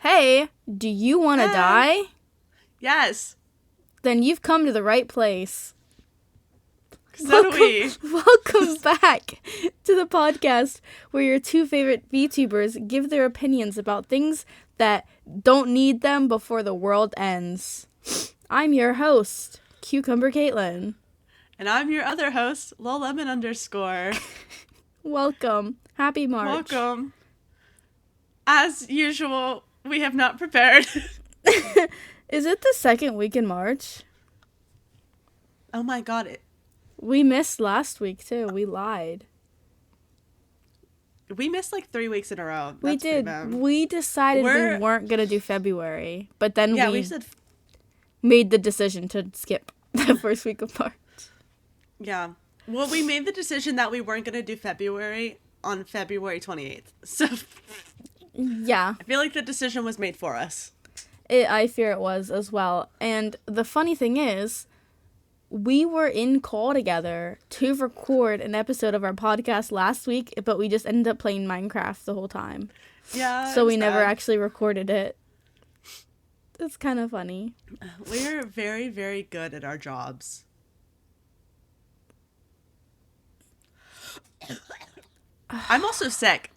Hey, do you want to die? Yes. Then you've come to the right place. So do we. Welcome back to the podcast where your two favorite VTubers give their opinions about things that don't need them before the world ends. I'm your host, Kucumberkaitlyn. And I'm your other host, lolLemon_. Welcome. Happy March. Welcome. As usual, we have not prepared. Is it the second week in March? Oh my god. We missed last week too. We lied. We missed like 3 weeks in a row. We did. We decided we weren't going to do February. But then we made the decision to skip the first week of March. Yeah. Well, we made the decision that we weren't going to do February on February 28th. So yeah. I feel like the decision was made for us. I fear it was as well. And the funny thing is, we were in call together to record an episode of our podcast last week, but we just ended up playing Minecraft the whole time. Yeah. So we never actually recorded it. It's kind of funny. We're very, very good at our jobs. I'm also sick.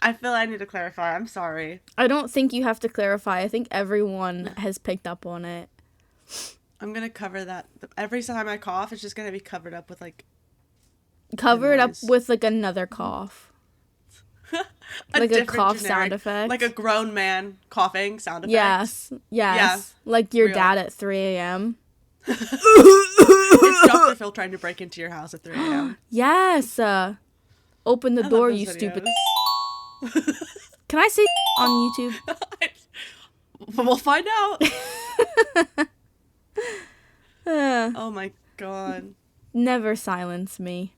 I feel I need to clarify. I'm sorry. I don't think you have to clarify. I think everyone has picked up on it. I'm going to cover that. Every time I cough, it's just going to be covered up with like... Cover it up with like another cough. Like a cough generic, sound effect. Like a grown man coughing sound effect. Yes. Yeah. Like your dad at 3 a.m. It's Dr. Phil trying to break into your house at 3 a.m. Yes. Open the door, you stupid... Can I say on YouTube? We'll find out. Oh my god. Never silence me.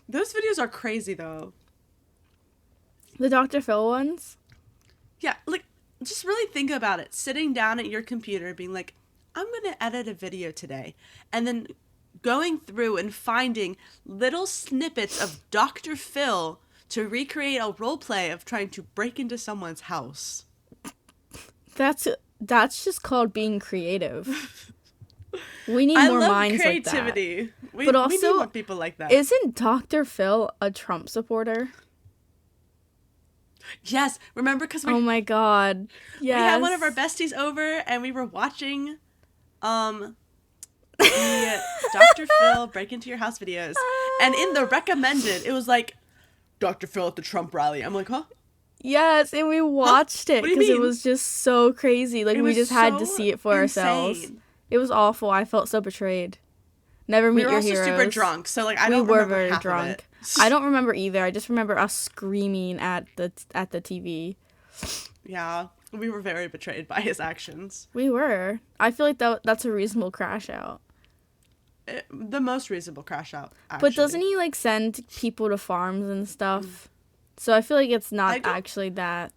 Those videos are crazy though. The Dr. Phil ones? Yeah, like, just really think about it. Sitting down at your computer being like, I'm going to edit a video today. And then going through and finding little snippets of Dr. Phil to recreate a role play of trying to break into someone's house. That's just called being creative. We need more minds creativity. Like that. We but also, we need more people like that. Isn't Dr. Phil a Trump supporter? Yes, remember because oh my god, yes. We had one of our besties over and we were watching, the Dr. Phil break into your house videos, and in the recommended, it was like Dr. Phil at the Trump rally. I'm like, huh? Yes, and we watched it because it was just so crazy. Like we just had to see it for ourselves. It was awful. I felt so betrayed. Never meet your heroes. We were also super drunk, so like I don't remember half of it. I don't remember either. I just remember us screaming at the TV. Yeah, we were very betrayed by his actions. We were. I feel like that's a reasonable crash out. The most reasonable crash out, actually. But doesn't he like send people to farms and stuff? So I feel like it's not actually that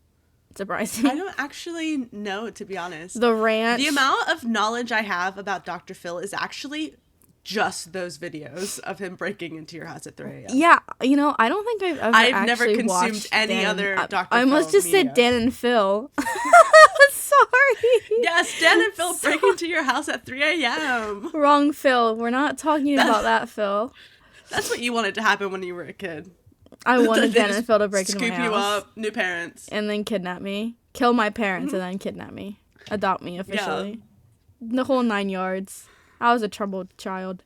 surprising. I don't actually know, to be honest. The ranch. The amount of knowledge I have about Dr. Phil is actually just those videos of him breaking into your house at 3 a.m. Yeah, I don't think I've never consumed any other Dr. Phil I must just media. said Dan and Phil. Sorry. Yes, Dan and Phil break into your house at 3 a.m. Wrong Phil. We're not talking about that Phil. That's what you wanted to happen when you were a kid. I wanted Dan and Phil to break into my house. Scoop you up, new parents. And then kidnap me. Kill my parents and then kidnap me. Adopt me officially. Yeah. The whole 9 yards. I was a troubled child.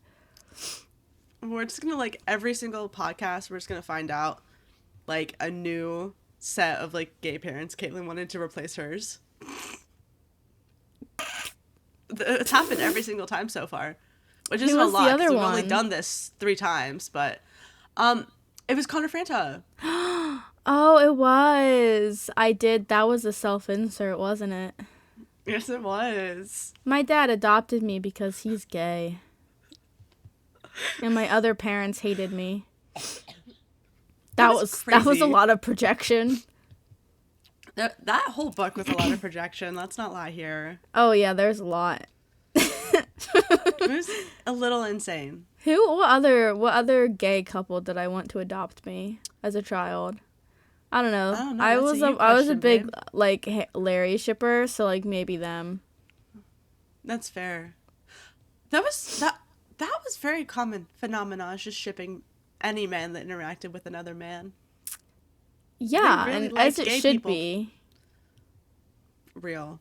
We're just gonna, like, every single podcast, we're just gonna find out, like, a new set of, like, gay parents. Kaitlyn wanted to replace hers. It's happened every single time so far. Which isn't a lot, because we've only done this 3 times, but, it was Connor Franta. Oh, it was. I did. That was a self-insert, wasn't it? Yes, it was. My dad adopted me because he's gay. And my other parents hated me. That was a lot of projection. That whole book was a lot of projection. Let's not lie here. Oh yeah, there's a lot. It was a little insane. What other gay couple did I want to adopt me as a child? I don't know. I don't know. I That's was a a you I was a question, big babe. like Larry shipper, so like maybe them. That's fair. That was very common phenomenon, just shipping any man that interacted with another man. They Yeah, really and as like it gay should people. be. Real.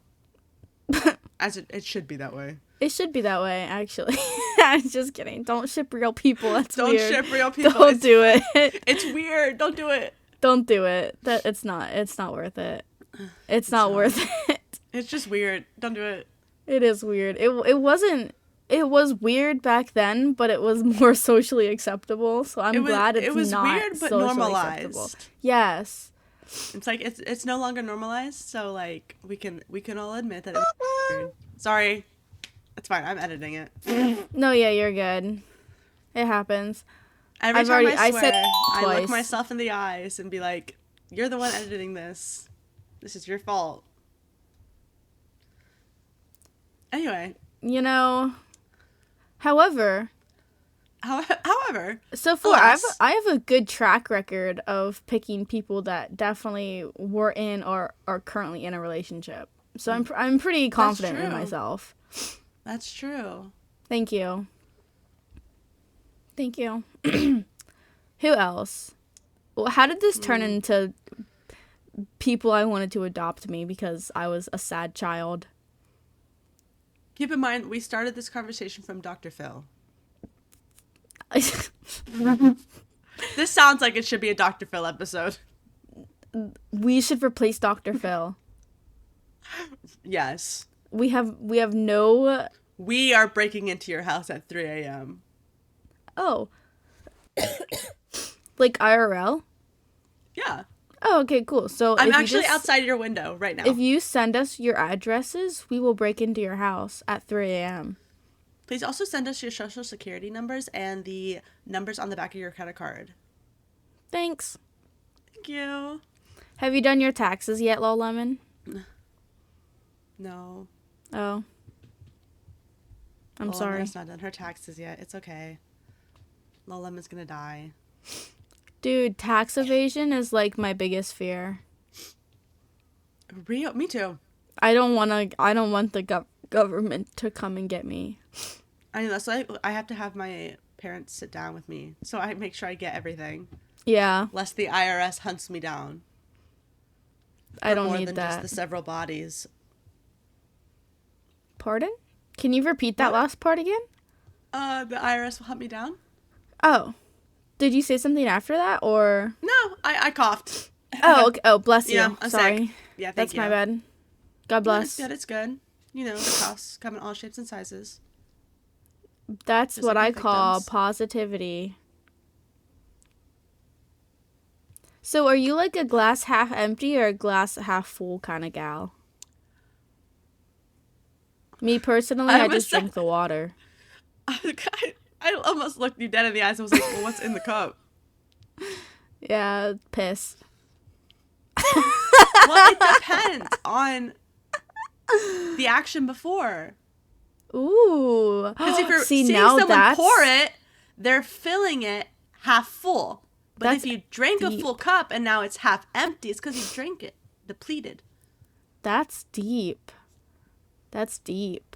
As it should be that way. It should be that way, actually. I'm just kidding. Don't ship real people. That's Don't weird. ship real people. Don't do it. It's weird. Don't do it. Don't do it. It's not worth it. It's not worth it. It's just weird. Don't do it. It is weird. It was weird back then, but it was more socially acceptable. So I'm glad it's it was not weird but socially normalized. acceptable. Yes. It's like it's no longer normalized, so like we can all admit that it was weird. Sorry. It's fine. I'm editing it. No, yeah, you're good. It happens. Every I've time already- I I swear, said I look twice. myself in the eyes and be like, "You're the one editing this. This is your fault." Anyway, You know. However, so far alas. I have a good track record of picking people that definitely were in or are currently in a relationship. So I'm pretty confident in true. myself. That's true. Thank you. Thank you. Who else? Well, how did this turn into people I wanted to adopt me because I was a sad child? Keep in mind, we started this conversation from Dr. Phil. This sounds like it should be a Dr. Phil episode. We should replace Dr. Phil. Yes. We have no. We are breaking into your house at 3 a.m. Oh. Like IRL? Yeah. Oh, okay, cool. So I'm if you actually just- outside your window right now. If you send us your addresses, we will break into your house at 3 a.m. Please also send us your social security numbers and the numbers on the back of your credit card. Thanks. Thank you. Have you done your taxes yet, lolLemon? No. Oh. I'm sorry. Lollemon's not done her taxes yet. It's okay. lolLemon's gonna die. Dude, tax evasion is like my biggest fear. Real? Me too. I don't want the government to come and get me. I know, that's why I have to have my parents sit down with me, so I make sure I get everything, Yeah, lest the IRS hunts me down. I don't more need than that. just the several bodies. Pardon? Can you repeat that What? last part again? The IRS will hunt me down? Oh. Did you say something after that, or? No, I coughed. Oh, okay. Oh, bless you. Yeah, I'm Sorry. sick. Yeah, thank That's you. my bad. God bless. Yeah, it's good. You know, the coughs come in all shapes and sizes. That's Just what like I the call victims. positivity. So are you like a glass half empty or a glass half full kind of gal? Me personally, I I was just drink the water. I almost looked you dead in the eyes and was like, well, what's in the cup? Yeah, piss. Well, it depends on the action before. Ooh. Because if you're See, seeing now someone that's pour it, they're filling it half full. But That's if you drink a deep. full cup and now it's half empty, it's because you drank it depleted. That's deep. That's deep.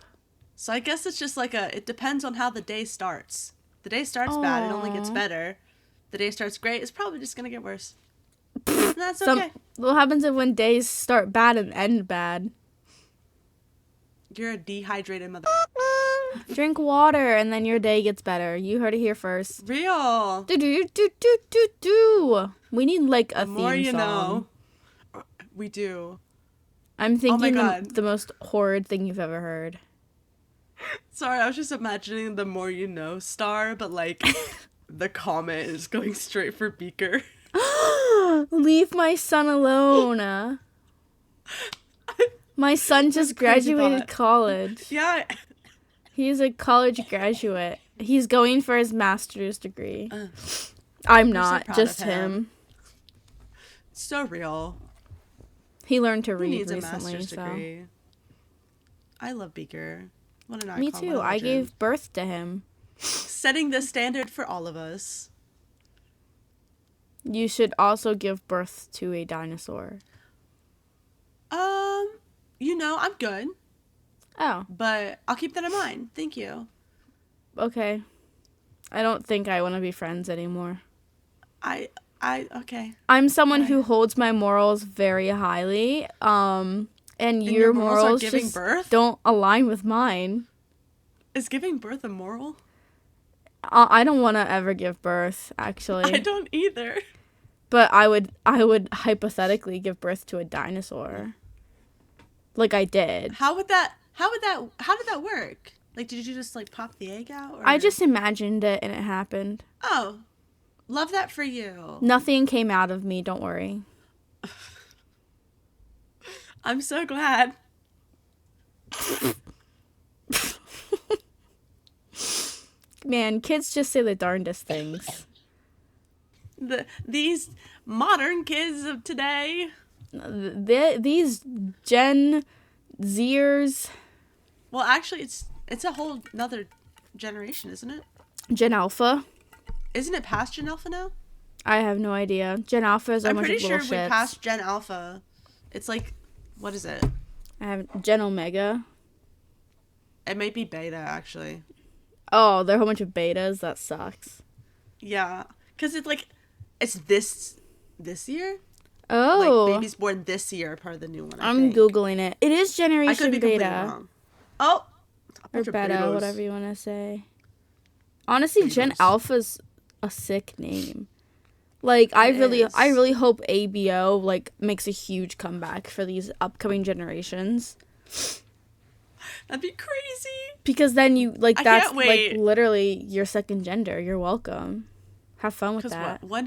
So I guess it's just like it depends on how the day starts. The day starts bad, it only gets Aw. better. The day starts great, it's probably just going to get worse. And that's okay. What happens if when days start bad and end bad? You're a dehydrated mother. Drink water and then your day gets better. You heard it here first. Real. Do. We need like a The more theme you song. know. We do. I'm thinking God. the most horrid thing you've ever heard. Sorry, I was just imagining the more you know star, but like the comment is going straight for Beaker. Leave my son alone. My son just crazy graduated thought. college. Yeah. He's a college graduate. He's going for his master's degree. I'm so not, proud just of him. him. So real. He learned to He read needs a recently, master's so. degree. I love Beaker. What an icon. Me what too. a I legend. gave birth to him. Setting the standard for all of us. You should also give birth to a dinosaur. I'm good. Oh. But I'll keep that in mind. Thank you. Okay. I don't think I want to be friends anymore. Okay. I'm someone who holds my morals very highly. And your morals are giving just birth? don't align with mine. Is giving birth a moral? I don't want to ever give birth, actually. I don't either. But I would hypothetically give birth to a dinosaur. Like I did. How did that work? Like, did you just, like, pop the egg out? Or? I just imagined it and it happened. Oh. Love that for you. Nothing came out of me, don't worry. I'm so glad. Man, kids just say the darndest things. These modern kids of today. These Gen Zers. Well, actually, it's a whole nother generation, isn't it? Gen Alpha. Isn't it past Gen Alpha now? I have no idea. Gen Alpha is a bunch of little shits. I'm pretty sure we passed Gen Alpha. It's like, what is it? I have Gen Omega. It might be Beta, actually. Oh, they're a whole bunch of betas? That sucks. Yeah. Because it's this year? Oh. Like, babies born this year are part of the new one, I'm Googling it. It is Generation I could be Beta. Wrong. Oh. Or Beta, whatever you want to say. Honestly, Betas. Gen Alpha's a sick name. Like, I really hope ABO, like, makes a huge comeback for these upcoming generations. That'd be crazy. Because then you, like, that's, like, literally your second gender. You're welcome. Have fun with that. When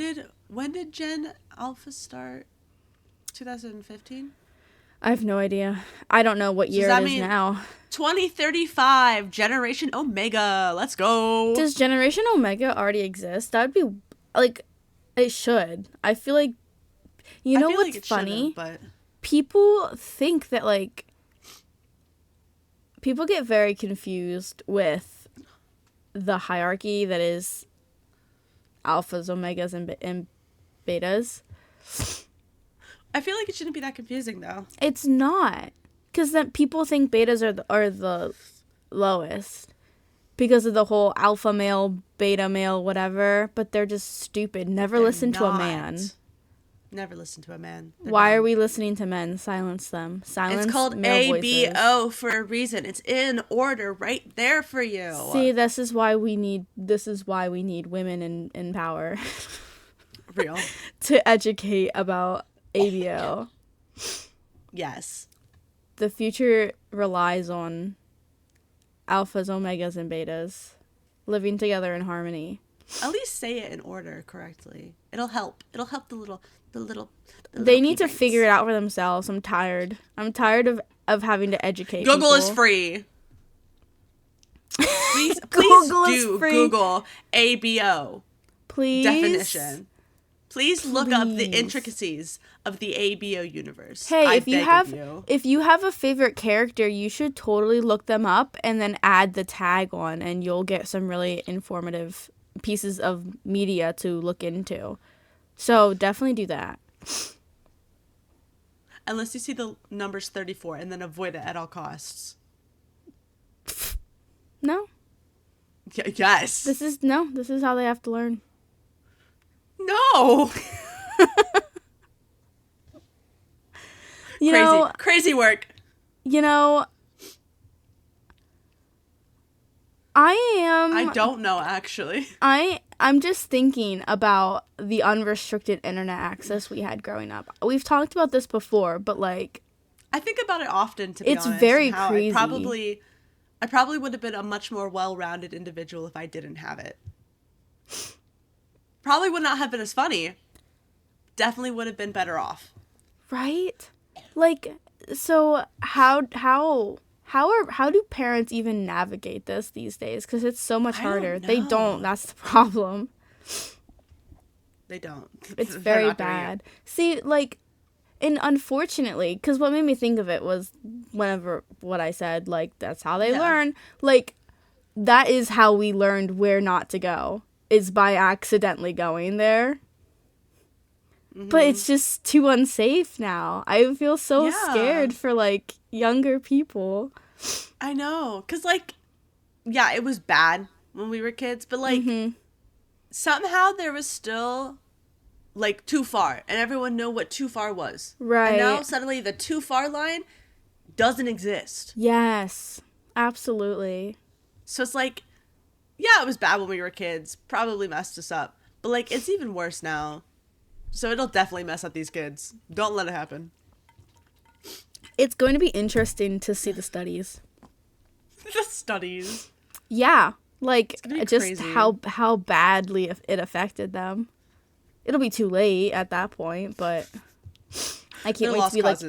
did Gen Alpha start? 2015? I have no idea. I don't know what year it is now. 2035, Generation Omega. Let's go. Does Generation Omega already exist? That would be, like, it should. I feel like, you know what's funny? But people think that, like, people get very confused with the hierarchy that is alphas, omegas, and betas. I feel like it shouldn't be that confusing, though. It's not. Because then people think betas are the lowest. Because of the whole alpha male, beta male, whatever. But they're just stupid. Never listen to a man. Never listen to a man. Why are we listening to men? Silence them. Silence. It's called ABO for a reason. It's in order right there for you. See, this is why we need women in power. Real. To educate about ABO. Yes. The future relies on alphas, omegas, and betas living together in harmony. At least say it in order correctly. It'll help. It'll help the little they need to figure it out for themselves. I'm tired of having to educate Google people. Is free. Please free. Google ABO. Please. Definition. Please look up the intricacies of the ABO universe. Hey, if you have a favorite character, you should totally look them up and then add the tag on, and you'll get some really informative pieces of media to look into. So definitely do that. Unless you see the numbers 34 and then avoid it at all costs. No. Yes. This is how they have to learn. No. Crazy work. You know, I don't know, actually. I'm just thinking about the unrestricted internet access we had growing up. We've talked about this before, but, like, I think about it often, to be honest. It's very crazy. I probably would have been a much more well-rounded individual if I didn't have it. Probably would not have been as funny. Definitely would have been better off. Right? Like, so how do parents even navigate this these days? Because it's so much harder. They don't. That's the problem. They don't. It's very bad. See, like, and unfortunately, because what made me think of it was what I said, like, that's how they learn. Like, that is how we learned where not to go, is by accidentally going there. But it's just too unsafe now. I feel so Yeah. scared for, like, younger people. I know. Because, like, yeah, it was bad when we were kids. But, like, somehow there was still, like, too far. And everyone knew what too far was. Right. And now suddenly the too far line doesn't exist. Yes. Absolutely. So it's like, yeah, it was bad when we were kids. Probably messed us up. But, like, it's even worse now. So it'll definitely mess up these kids. Don't let it happen. It's going to be interesting to see the studies. The studies. Yeah. Like, be just crazy. how badly it affected them. It'll be too late at that point, but I can't wait to be, like,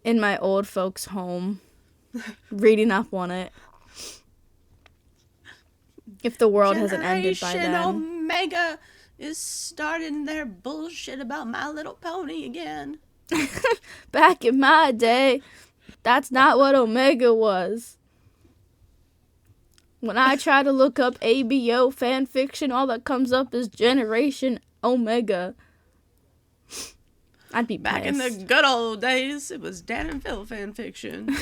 in my old folks' home reading up on it. If the world hasn't ended by then. Omega is starting their bullshit about My Little Pony again. Back in my day, that's not what Omega was. When I try to look up ABO fan fiction, all that comes up is Generation Omega. I'd be pissed. Back in the good old days, it was Dan and Phil fan fiction.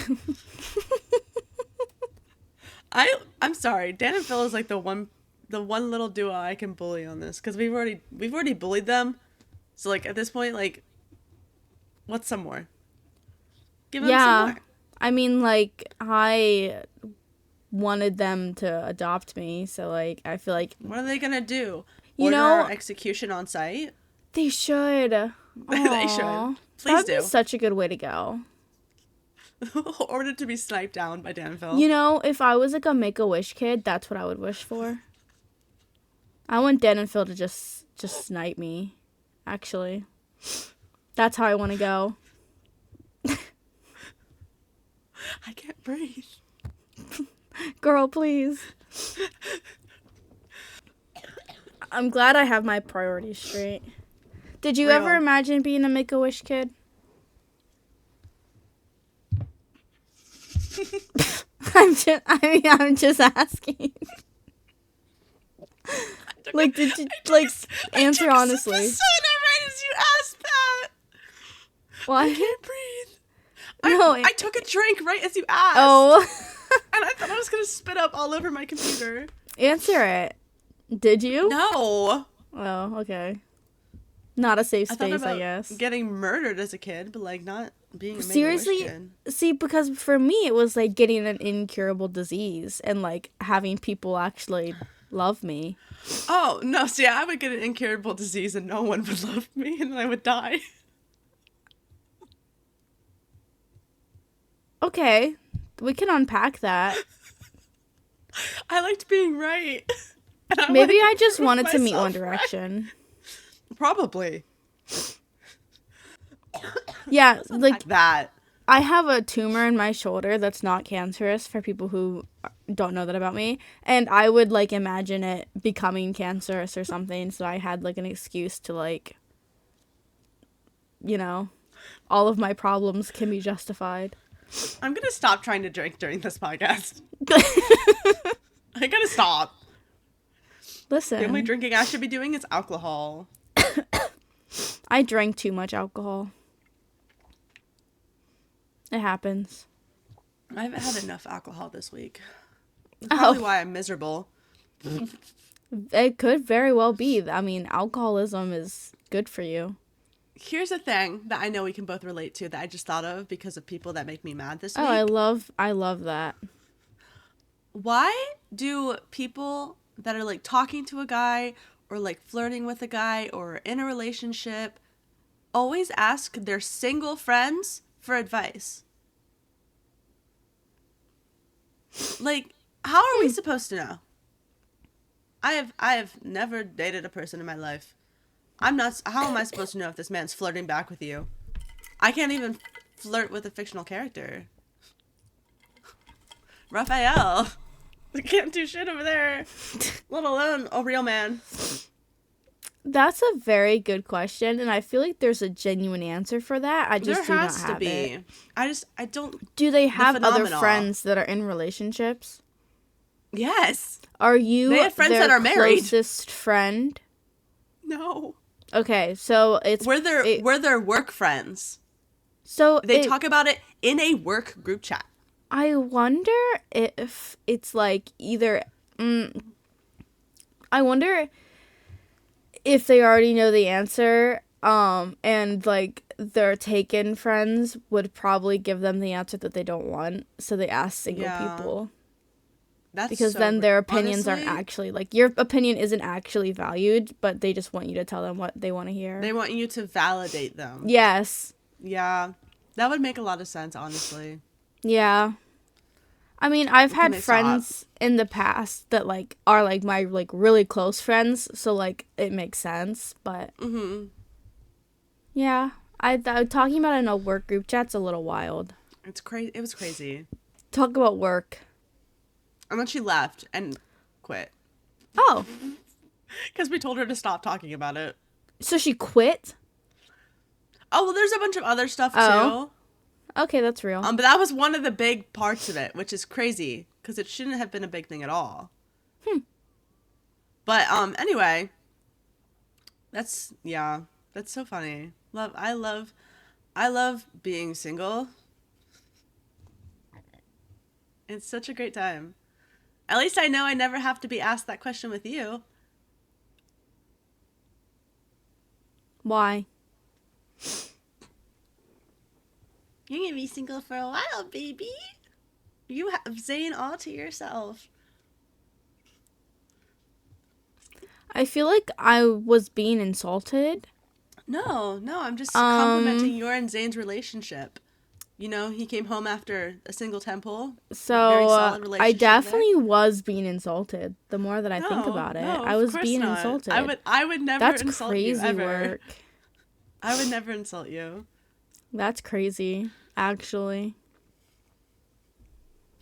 I'm sorry, Dan and Phil is like the one little duo I can bully on this, because we've already bullied them. So, like, at this point, like, what's some more? Give them some more. I mean, like, I wanted them to adopt me, so, like, I feel like... What are they gonna do? You know, execution on site? They should. They should. Please That'd do. be such a good way to go. Ordered to be sniped down by Dan and Phil. You know, if I was, like, a Make-A-Wish kid, that's what I would wish for. I want Dan and Phil to just snipe me, actually. That's how I want to go. I can't breathe. Girl, please. I'm glad I have my priorities straight. Did you ever imagine being a Make-A-Wish kid? I'm just asking. Like, did you, like, answer honestly? I took right as you asked that. Why? I can't breathe. No, I took a drink right as you asked. Oh. And I thought I was going to spit up all over my computer. Answer it. Did you? No. Oh, okay. Not a safe space, I guess. Getting murdered as a kid, but, like, not being a Seriously? kid. See, because for me, it was, like, getting an incurable disease and, like, having people actually love me. Oh, no. See, I would get an incurable disease and no one would love me and I would die. Okay. We can unpack that. I liked being right. Maybe I just wanted to meet One Direction. Right. Probably. Yeah, like that. I have a tumor in my shoulder that's not cancerous, for people who don't know that about me. And I would, like, imagine it becoming cancerous or something, so I had, like, an excuse to, like, you know, all of my problems can be justified. I'm gonna stop trying to drink during this podcast. I gotta stop. Listen. The only drinking I should be doing is alcohol. I drank too much alcohol. It happens. I haven't had enough alcohol this week. That's probably why I'm miserable. It could very well be. I mean, alcoholism is good for you. Here's a thing that I know we can both relate to that I just thought of because of people that make me mad this week. Oh, I love that. Why do people that are, like, talking to a guy or, like, flirting with a guy or in a relationship always ask their single friends for advice? Like, how are we supposed to know? I have never dated a person in my life. How am I supposed to know if this man's flirting back with you? I can't even flirt with a fictional character. Raphael. I can't do shit over there. Let alone a real man. That's a very good question, and I feel like there's a genuine answer for that. I just do not have it. I don't. Do they have other friends that are in relationships? Yes. Are you they have friends their that are married? Closest friend? No. Okay, so We're their work friends. So they talk about it in a work group chat. I wonder if it's like either. I wonder if they already know the answer, and like their taken friends would probably give them the answer that they don't want, so they ask single people. That's because so then their opinions honestly, aren't actually like your opinion isn't actually valued, but they just want you to tell them what they want to hear. They want you to validate them. Yes. Yeah, that would make a lot of sense, honestly. Yeah. I mean, I've had friends in the past that like are like my like really close friends, so like it makes sense. But yeah, I talking about it in a work group chat's a little wild. It's crazy. It was crazy. Talk about work. And then she left and quit. Oh, because we told her to stop talking about it. So she quit? Oh well, there's a bunch of other stuff too. Okay, that's real. But that was one of the big parts of it, which is crazy because it shouldn't have been a big thing at all. But anyway, that's so funny. I love being single. It's such a great time. At least I know I never have to be asked that question with you. Why? You're gonna be single for a while, baby. You have Zane all to yourself. I feel like I was being insulted. No, I'm just complimenting your and Zane's relationship. You know, he came home after a single temple. So very solid relationship I definitely was being insulted. The more that I think about it, I was being insulted. I would never That's insult crazy you ever. work. I would never insult you. That's crazy, actually.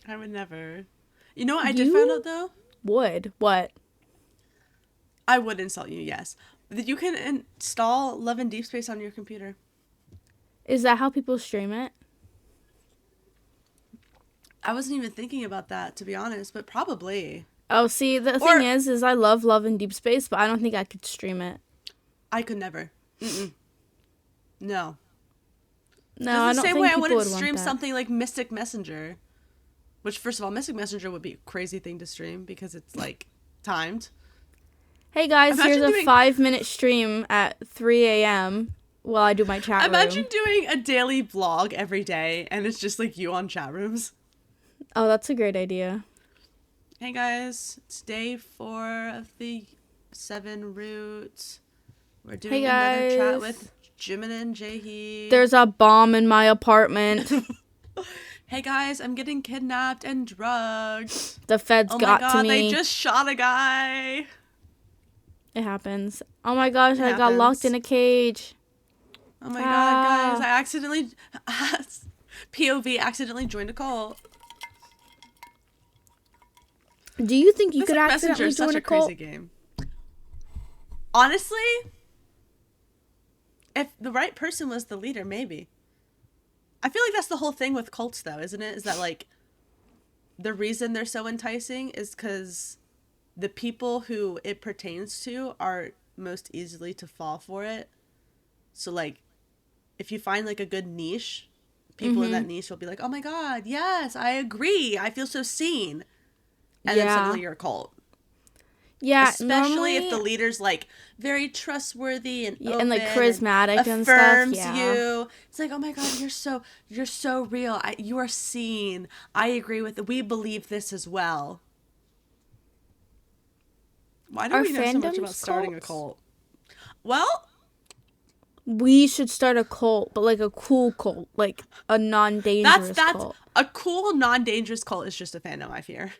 I would never. You know what I did find out though? Would what? I would insult you, yes. That you can install Love and Deep Space on your computer. Is that how people stream it? I wasn't even thinking about that, to be honest, but probably. Oh, see, the thing is I love Love and Deep Space, but I don't think I could stream it. I could never. No. No, I don't think people would want that. The same way I wouldn't stream something like Mystic Messenger. Which, first of all, Mystic Messenger would be a crazy thing to stream because it's, like, timed. Hey, guys, here's a 5-minute stream at 3 a.m. while I do my chat room. Imagine doing a daily vlog every day, and it's just, like, you on chat rooms. Oh, that's a great idea. Hey, guys. It's day 4 of the 7 route. We're doing another chat with Jimin and Jaehee. There's a bomb in my apartment. Hey guys, I'm getting kidnapped and drugged. The feds got to me. They just shot a guy. It happens. Oh my gosh, I got locked in a cage. Oh my god, guys, I accidentally POV accidentally joined a cult. Do you think you could accidentally join a cult? Crazy game. Honestly, if the right person was the leader, maybe. I feel like that's the whole thing with cults, though, isn't it? Is that, like, the reason they're so enticing is because the people who it pertains to are most easily to fall for it. So, like, if you find, like, a good niche, people in that niche will be like, oh my god, yes, I agree. I feel so seen. And then suddenly you're a cult. Yeah, especially if the leader's like very trustworthy and open and like charismatic and stuff. Affirms you. It's like, oh my god, you're so real. You are seen. I agree with it. We believe this as well. Why do we know so much about starting a cult? Well, we should start a cult, but like a cool cult, like a non-dangerous cult. A cool, non-dangerous cult is just a fandom, I fear.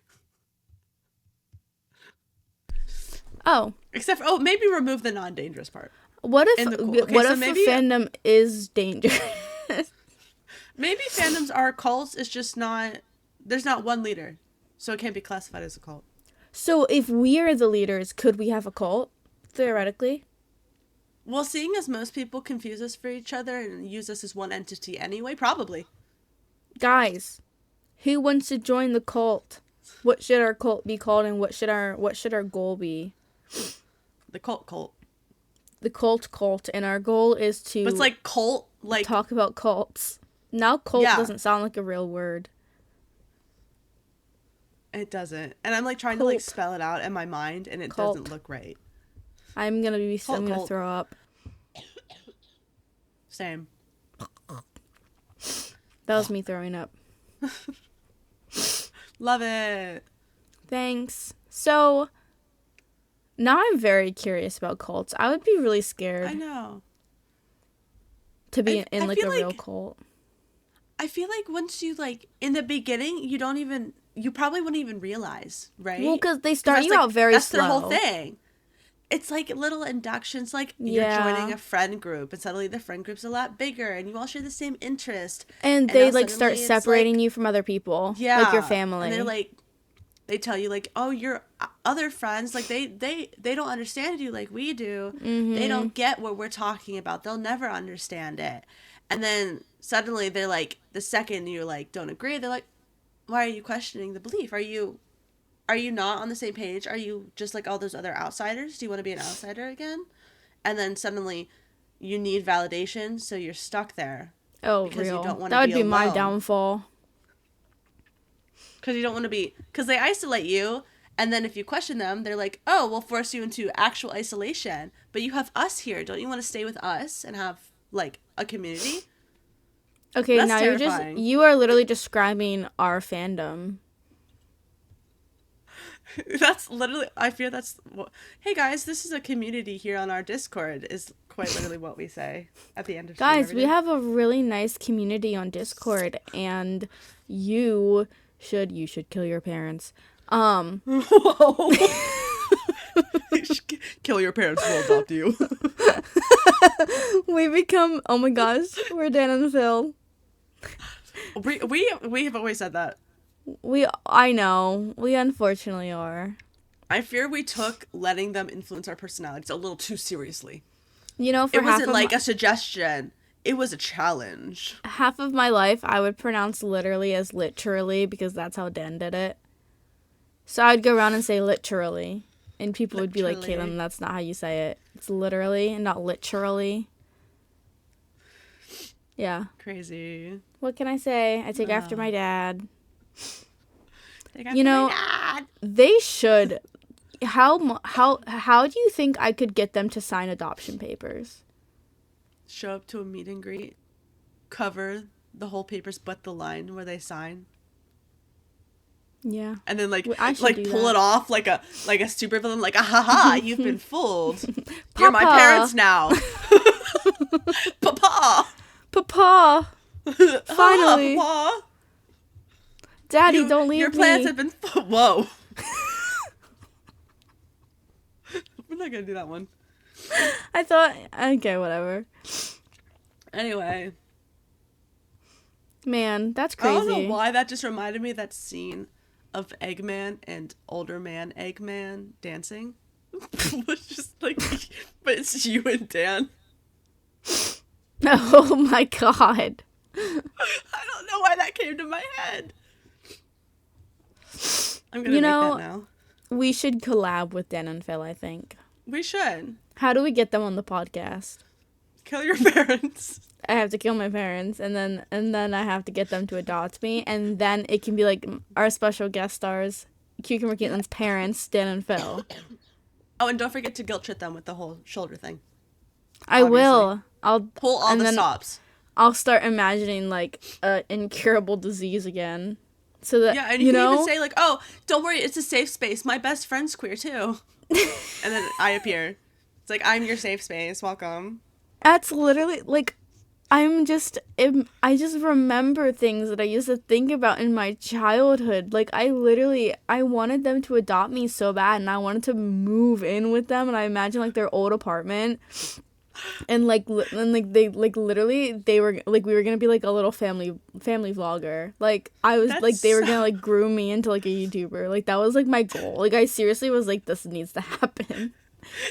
Oh. Except maybe remove the non-dangerous part. What if a fandom is dangerous? Maybe fandoms are cults, it's just not, there's not one leader. So it can't be classified as a cult. So if we are the leaders, could we have a cult? Theoretically? Well, seeing as most people confuse us for each other and use us as one entity anyway, probably. Guys, who wants to join the cult? What should our cult be called, and what should our goal be? The cult. the cult, and our goal is to But it's like cult, like talk about cults. Now cult doesn't sound like a real word. It doesn't. And I'm like trying to like spell it out in my mind and it doesn't look right. I'm gonna throw up. Same. That was me throwing up. Love it. Thanks. So now I'm very curious about cults. I would be really scared. I know. To be in like a real cult. I feel like once you like in the beginning, you probably wouldn't even realize, right? Well, because they start you out very slow. That's their whole thing. It's like little inductions, like you're joining a friend group, and suddenly the friend group's a lot bigger, and you all share the same interest. And they like start separating you from other people, like your family. And they're like, they tell you like, oh, your other friends, like they don't understand you like we do. Mm-hmm. They don't get what we're talking about. They'll never understand it. And then suddenly they're like, the second you like don't agree, they're like, why are you questioning the belief? Are you not on the same page? Are you just like all those other outsiders? Do you want to be an outsider again? And then suddenly you need validation, so you're stuck there. Oh, because real. You don't want that to would be my downfall. Because you don't want to be... Because they isolate you, and then if you question them, they're like, oh, we'll force you into actual isolation. But you have us here. Don't you want to stay with us and have, like, a community? Okay, that's now terrifying. You are literally describing our fandom. That's literally... I fear that's... Hey, guys, this is a community here on our Discord, is quite literally what we say at the end of Guys, we have a really nice community on Discord, and you should kill your parents. Whoa. Kill your parents, we'll adopt you. We become, oh my gosh, we're Dan and Phil. We have always said that. I know, we unfortunately are. I fear we took letting them influence our personalities a little too seriously. You know, it wasn't like a suggestion. It was a challenge. Half of my life, I would pronounce literally as literally because that's how Dan did it. So I'd go around and say literally. And people would be like, Kaitlyn, that's not how you say it. It's literally and not literally. Yeah. Crazy. What can I say? I take after my dad. You know, my dad. They should. How do you think I could get them to sign adoption papers? Show up to a meet and greet, cover the whole papers but the line where they sign. Yeah. And then like pull it off like a super villain, like, ha, you've been fooled. You're my parents now. Papa. Finally. Papa. Daddy, don't leave me. Your plans have been whoa. We're not gonna do that one. I thought, okay, whatever. Anyway. Man, that's crazy. I don't know why that just reminded me of that scene of Eggman and older man Eggman dancing. It's just like, but it's you and Dan. Oh my god. I don't know why that came to my head. I'm gonna make that now. We should collab with Dan and Phil, I think. We should. How do we get them on the podcast? Kill your parents. I have to kill my parents, and then I have to get them to adopt me, and then it can be like our special guest stars, Kucumberkaitlyn's parents, Dan and Phil. Oh, and don't forget to guilt trip them with the whole shoulder thing. I will. I'll pull all the stops. I'll start imagining like an incurable disease again. So that and you can even say like, "Oh, don't worry, it's a safe space. My best friend's queer too." And then I appear. It's like, I'm your safe space. Welcome. That's literally like, I just remember things that I used to think about in my childhood. Like I wanted them to adopt me so bad, and I wanted to move in with them, and I imagined like their old apartment. And we were gonna be like a little family vlogger. Like I was they were gonna like groom me into like a YouTuber. Like that was like my goal. Like I seriously was like, this needs to happen.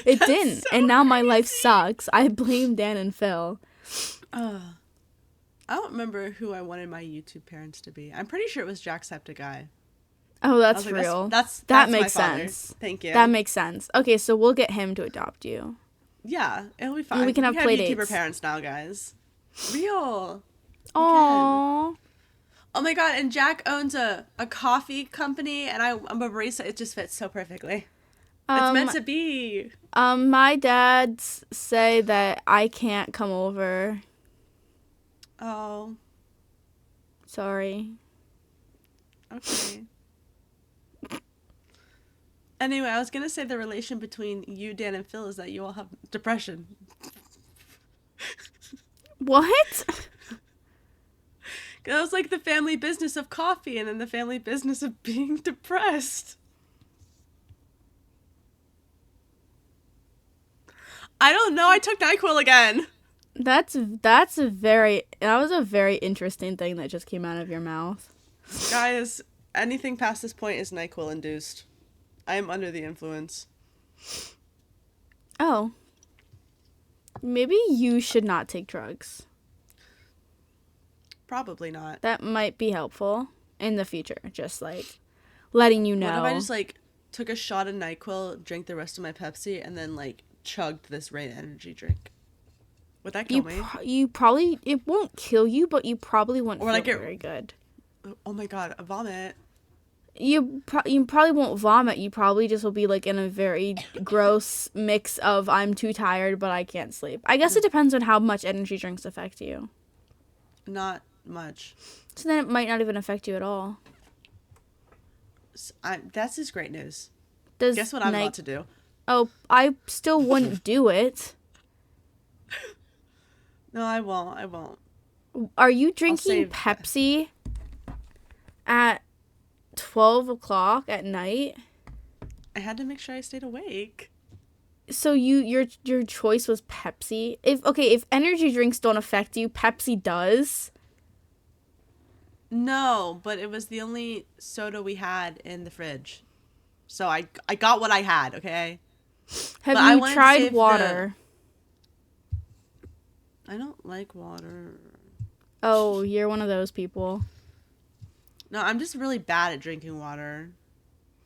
It didn't, and now my life sucks. I blame Dan and Phil. I don't remember who I wanted my YouTube parents to be. I'm pretty sure it was Jacksepticeye. Oh, that's real. That's that makes my father. Sense. Thank you. That makes sense. Okay, so we'll get him to adopt you. Yeah, it'll be fine. We can have we play YouTuber dates. parents now, guys. Real. Aww. Oh my god, and Jack owns a coffee company, and I'm a barista. It just fits so perfectly. It's meant to be. My dads say that I can't come over. Oh. Sorry. Okay. Anyway, I was gonna say the relation between you, Dan, and Phil is that you all have depression. What? It was like the family business of coffee and then the family business of being depressed. I don't know. I took NyQuil again. That was a very interesting thing that just came out of your mouth. Guys, anything past this point is NyQuil induced. I am under the influence. Oh. Maybe you should not take drugs. Probably not. That might be helpful in the future. Just like letting you know. What if I just like took a shot of NyQuil, drank the rest of my Pepsi, and then like chugged this Rain energy drink? Would that kill me? You probably, it won't kill you, but you probably won't feel like very good. Oh my god, a vomit. You probably won't vomit. You probably just will be like in a very gross mix of I'm too tired, but I can't sleep. I guess it depends on how much energy drinks affect you. Not much. So then it might not even affect you at all. That's just great news. Guess what I'm about to do? Oh, I still wouldn't do it. No, I won't. Are you drinking Pepsi at 12 o'clock at night? I had to make sure I stayed awake. So your choice was Pepsi? If energy drinks don't affect you, Pepsi does? No, but it was the only soda we had in the fridge. So I got what I had, okay? Have you tried water? I don't like water. Oh, you're one of those people. No, I'm just really bad at drinking water.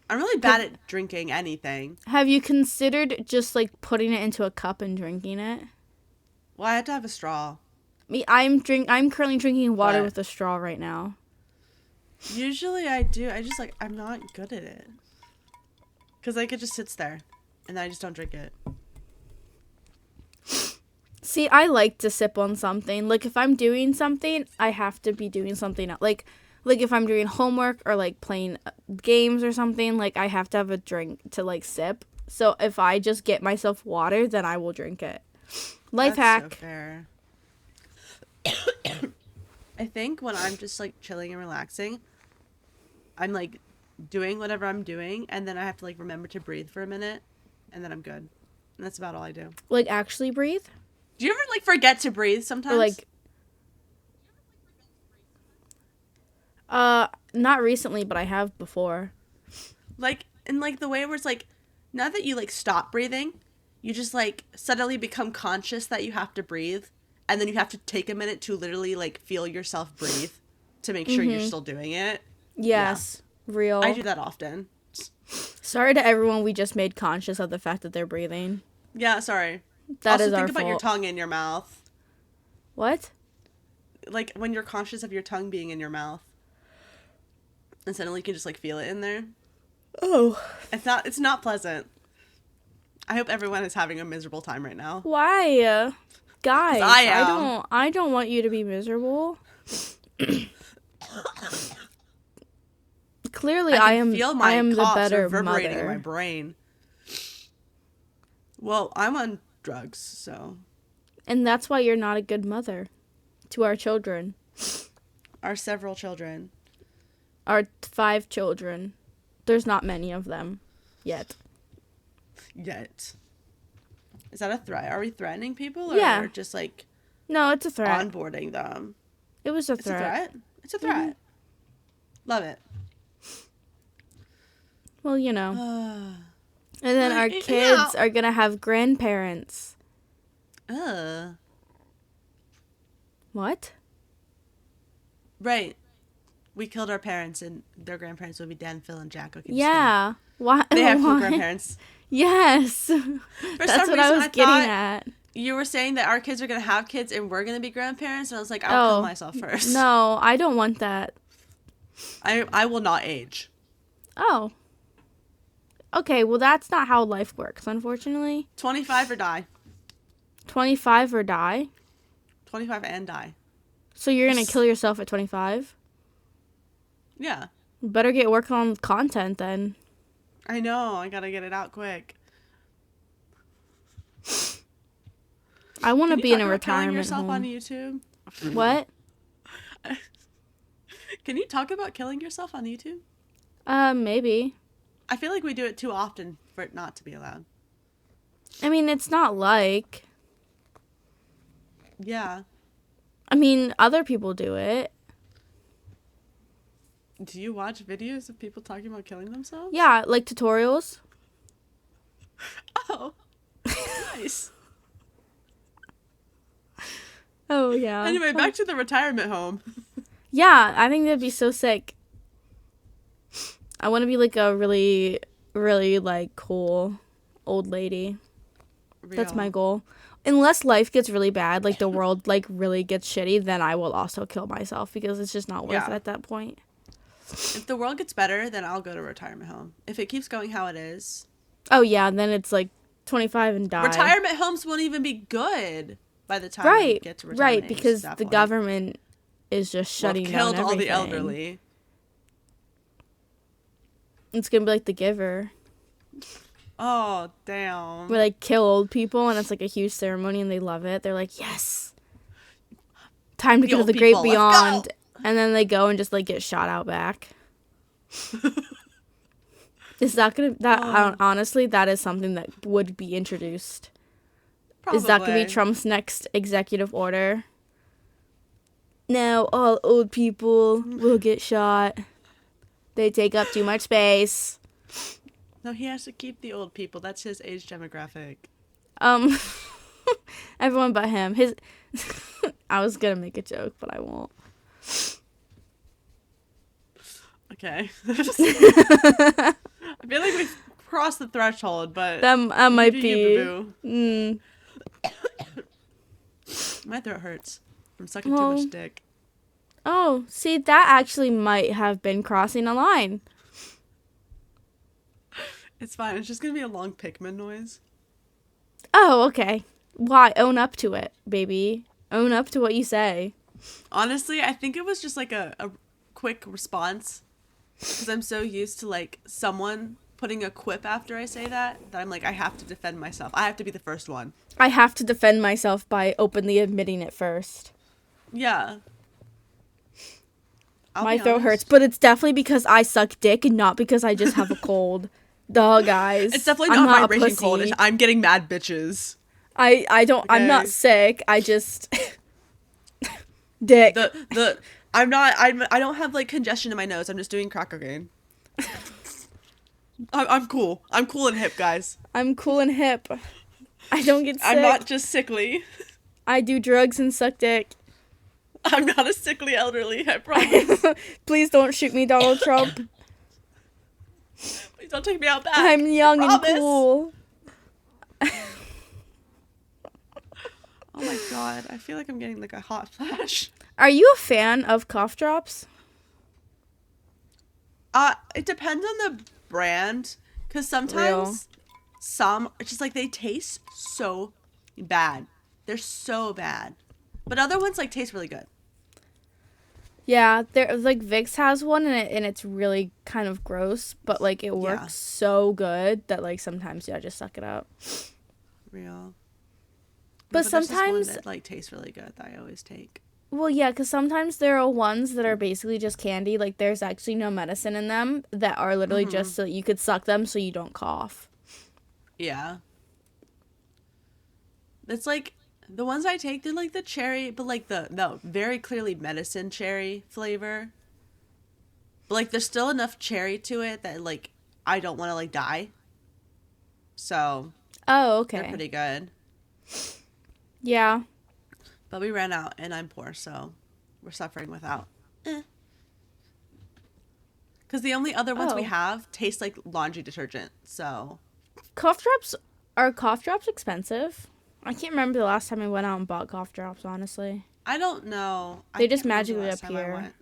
I'm really bad at drinking anything. Have you considered just like putting it into a cup and drinking it? Well, I have to have a straw. I'm currently drinking water with a straw right now. Usually I do. I'm not good at it. Because like it just sits there and then I just don't drink it. See, I like to sip on something. Like if I'm doing something, I have to be doing something else. Like if I'm doing homework or like playing games or something, like I have to have a drink to like sip. So if I just get myself water, then I will drink it. Life hack. So fair. I think when I'm just like chilling and relaxing, I'm like doing whatever I'm doing and then I have to like remember to breathe for a minute and then I'm good. And that's about all I do. Like actually breathe? Do you ever like forget to breathe sometimes? Or like not recently, but I have before. Like in like the way where it's like not that you like stop breathing, you just like suddenly become conscious that you have to breathe and then you have to take a minute to literally like feel yourself breathe to make sure you're still doing it. Yes, yeah. Real. I do that often. Sorry to everyone we just made conscious of the fact that they're breathing. Yeah, sorry. That also, is our fault. think about your tongue in your mouth. What? Like when you're conscious of your tongue being in your mouth. And suddenly you can just like feel it in there. Oh. It's not pleasant. I hope everyone is having a miserable time right now. Why? Guys, I am. I don't want you to be miserable. Clearly I am the better reverberating mother. In my brain. Well, I'm on drugs, so. And that's why you're not a good mother to our children. Our several children. Our 5 children. There's not many of them yet. Is that a threat? Are we threatening people? Yeah. Or just like. No, it's a threat. Onboarding them. It was a threat. It's a threat. Mm-hmm. Love it. Well, you know. And then our kids are going to have grandparents. What? Right. We killed our parents and their grandparents would be Dan, Phil, and Jack. Okay, yeah. Why? They have cool grandparents. Yes. For That's some what I reason, was getting at. you were saying that our kids are going to have kids and we're going to be grandparents. And I was like, I'll kill myself first. No, I don't want that. I will not age. Oh. Okay, well, that's not how life works, unfortunately. 25 or die. 25 or die? 25 and die. So you're going to kill yourself at 25? Yeah. Better get working on content then. I know. I got to get it out quick. I want to be in a retirement retirement home. home. Killing yourself on YouTube? What? Can you talk about killing yourself on YouTube? Maybe. I feel like we do it too often for it not to be allowed. I mean, it's not like. Yeah. I mean, other people do it. Do you watch videos of people talking about killing themselves? Yeah, like tutorials. Oh. Nice. Oh, yeah. Anyway, back to the retirement home. Yeah, I think that'd be so sick. I want to be like a really, really like cool old lady. Real. That's my goal. Unless life gets really bad, like the world like really gets shitty, then I will also kill myself because it's just not worth it at that point. If the world gets better, then I'll go to retirement home. If it keeps going how it is. Oh yeah, then it's like 25 and die. Retirement homes won't even be good by the time we get to retirement. Right, because the government is just shutting down everything. Killed all the elderly. It's gonna be like The Giver. Oh, damn. Where they kill old people and it's like a huge ceremony and they love it. They're like, yes. Time to go to the great beyond. And then they go and just like get shot out back. Is that gonna honestly, that is something that would be introduced. Probably. Is that gonna be Trump's next executive order? Now all old people will get shot. They take up too much space. No, he has to keep the old people. That's his age demographic. Everyone but him. I was gonna make a joke, but I won't. Okay. I feel like we've crossed the threshold, but that might be. My throat hurts from sucking too much dick. Oh, see, that actually might have been crossing a line. It's fine. It's just gonna be a long Pikmin noise. Oh, okay. Why? Own up to it, baby. Own up to what you say. Honestly, I think it was just like a quick response. Because I'm so used to like someone putting a quip after I say that I'm like, I have to defend myself. I have to be the first one. I have to defend myself by openly admitting it first. Yeah. My throat hurts, but it's definitely because I suck dick and not because I just have a cold. Duh, guys. It's definitely not vibration cold. I'm getting mad bitches. I don't. Okay. I'm not sick. I just dick. I don't have like congestion in my nose. I'm just doing crack cocaine. I'm cool. I'm cool and hip, guys. I'm cool and hip. I don't get sick. I'm not just sickly. I do drugs and suck dick. I'm not a sickly elderly, I promise. Please don't shoot me, Donald Trump. Please don't take me out back. I'm young and cool. Oh my god, I feel like I'm getting like a hot flash. Are you a fan of cough drops? It depends on the brand, because sometimes some just like they taste so bad. They're so bad. But other ones like taste really good. Yeah, there like Vicks has one and it's really kind of gross, but like it works so good that like sometimes I just suck it up. Real. But sometimes one that like tastes really good that I always take. Well, yeah, because sometimes there are ones that are basically just candy. Like there's actually no medicine in them that are literally just so you could suck them so you don't cough. Yeah. It's like the ones I take, they're like the cherry, but like the very clearly medicine cherry flavor. But like there's still enough cherry to it that like I don't want to like die. So. Oh, okay. They're pretty good. Yeah. But we ran out and I'm poor, so we're suffering without. Because the only other ones we have taste like laundry detergent, so. Are cough drops expensive? I can't remember the last time I went out and bought cough drops, honestly. I don't know. They just magically appear.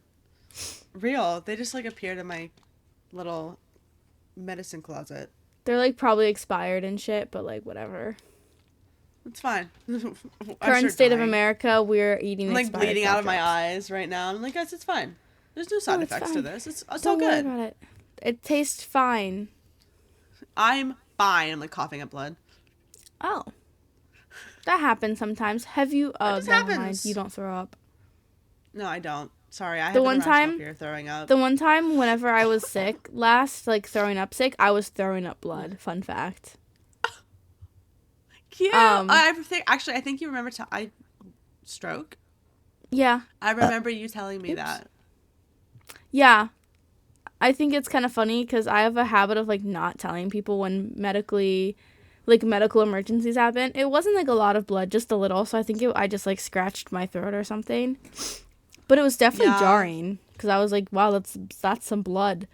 Real. They just like appeared in my little medicine closet. They're like probably expired and shit, but like whatever. It's fine. Current state of America, we're eating. I'm like bleeding out of my eyes right now. I'm like, guys, it's fine. There's no side effects to this. It's all good. Don't worry about it. It tastes fine. I'm fine. I'm like coughing up blood. Oh, that happens sometimes. Have you? Oh, just happens. You don't throw up. No, I don't. Sorry, I have the one time fear of throwing up. The one time, whenever I was sick last, like throwing up sick, I was throwing up blood. Fun fact. Cute. I think you remember I stroke. Yeah. I remember you telling me that. Yeah. I think it's kind of funny because I have a habit of like not telling people when medical emergencies happen. It wasn't like a lot of blood, just a little. So I think I just like scratched my throat or something. But it was definitely jarring because I was like, wow, that's some blood.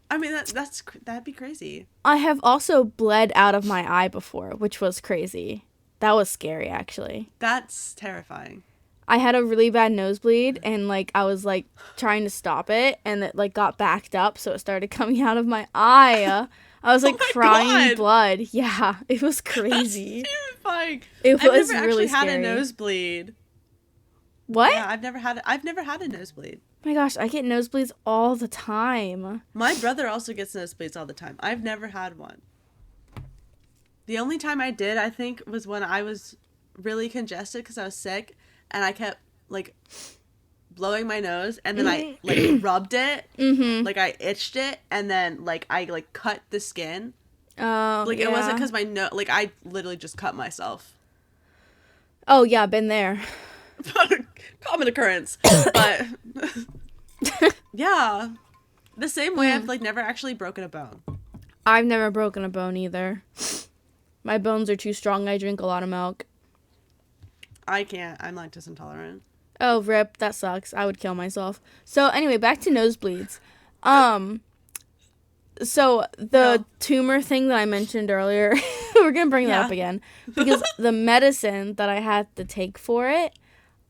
I mean, that'd be crazy. I have also bled out of my eye before, which was crazy. That was scary, actually. That's terrifying. I had a really bad nosebleed, and like I was like trying to stop it, and it like got backed up, so it started coming out of my eye. I was like crying blood. Yeah, it was crazy. That's terrifying. It was I've never really actually scary. had a nosebleed. What? Yeah, I've never had a nosebleed. Oh my gosh, I get nosebleeds all the time. My brother also gets nosebleeds all the time. I've never had one. The only time I did, I think, was when I was really congested because I was sick, and I kept like blowing my nose, and then I like rubbed it, like I itched it, and then like I like cut the skin. Oh, like it wasn't because my nose, like I literally just cut myself. Oh yeah, been there. Common occurrence, but yeah, the same way I've like never actually broken a bone. I've never broken a bone either. My bones are too strong. I drink a lot of milk. I can't. I'm lactose intolerant. Oh, rip. That sucks. I would kill myself. So anyway, back to nosebleeds. So the tumor thing that I mentioned earlier, we're gonna bring that up again because the medicine that I had to take for it,